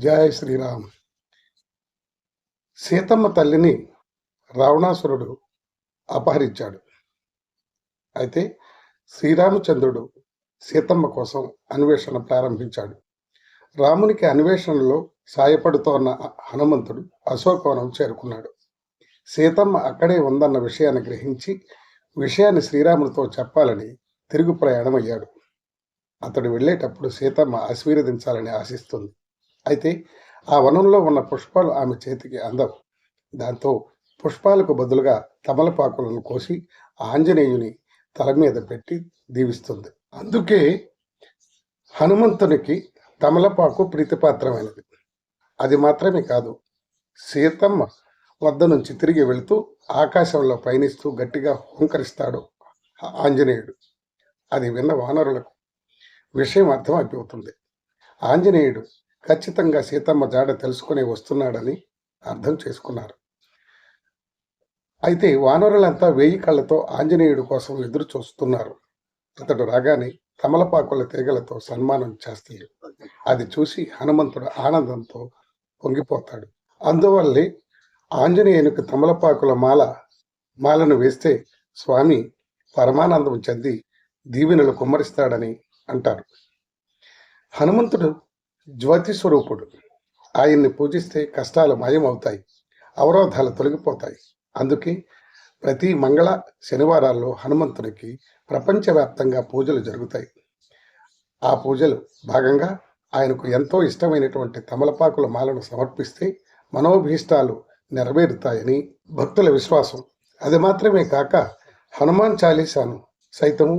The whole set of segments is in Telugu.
జయ శ్రీరామ్. సీతమ్మ తల్లిని రావణాసురుడు అపహరించాడు. అయితే శ్రీరామచంద్రుడు సీతమ్మ కోసం అన్వేషణ ప్రారంభించాడు. రామునికి అన్వేషణలో సాయపడుతోన్న హనుమంతుడు అశోకవనం చేరుకున్నాడు. సీతమ్మ అక్కడే ఉందన్న విషయాన్ని గ్రహించి విషయాన్ని శ్రీరాముడితో చెప్పాలని తిరుగు ప్రయాణం అయ్యాడు. అతడు వెళ్ళేటప్పుడు సీతమ్మ ఆశీర్వదించాలని ఆశిస్తుంది. అయితే ఆ వనంలో ఉన్న పుష్పాలు ఆమె చేతికి అందవు. దాంతో పుష్పాలకు బదులుగా తమలపాకులను కోసి ఆంజనేయుని తల మీద పెట్టి దీవిస్తుంది. అందుకే హనుమంతునికి తమలపాకు ప్రీతిపాత్రమైనది. అది మాత్రమే కాదు, సీతమ్మ వద్ద నుంచి తిరిగి వెళుతూ ఆకాశంలో పయనిస్తూ గట్టిగా హోంకరిస్తాడు ఆంజనేయుడు. అది విన్న వానరులకు విషయం అర్థం అయిపోతుంది. ఆంజనేయుడు ఖచ్చితంగా సీతమ్మ జాడ తెలుసుకుని వస్తున్నాడని అర్థం చేసుకున్నారు. అయితే వానరులంతా 1000 కళ్ళతో ఆంజనేయుడు కోసం ఎదురు చూస్తున్నారు. అతడు రాగానే తమలపాకుల తీగలతో సన్మానం చేస్తాడు. అది చూసి హనుమంతుడు ఆనందంతో పొంగిపోతాడు. అందువల్లే ఆంజనేయునికి తమలపాకుల మాలను వేస్తే స్వామి పరమానందం చెంది దీవెనలు కుమ్మరిస్తాడని అంటారు. హనుమంతుడు జ్యోతి స్వరూపుడు. ఆయన్ని పూజిస్తే కష్టాలు మాయమవుతాయి, అవరోధాలు తొలగిపోతాయి. అందుకే ప్రతి మంగళ శనివారాల్లో హనుమంతునికి ప్రపంచవ్యాప్తంగా పూజలు జరుగుతాయి. ఆ పూజలు భాగంగా ఆయనకు ఎంతో ఇష్టమైనటువంటి తమలపాకుల మాలను సమర్పిస్తే మనోభీష్టాలు నెరవేరుతాయని భక్తుల విశ్వాసం. అది మాత్రమే కాక హనుమాన్ చాలీసాను సైతము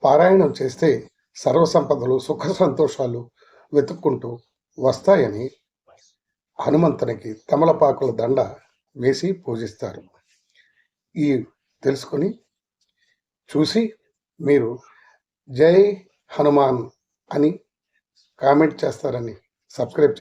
పారాయణం చేస్తే సర్వసంపదలు సుఖ సంతోషాలు వెతుక్కుంటూ వస్తాయని హనుమంతునికి తమలపాకుల దండ వేసి పూజిస్తారు. ఈ తెలుసుకొని చూసి మీరు జై హనుమాన్ అని కామెంట్ చేస్తారని సబ్స్క్రైబ్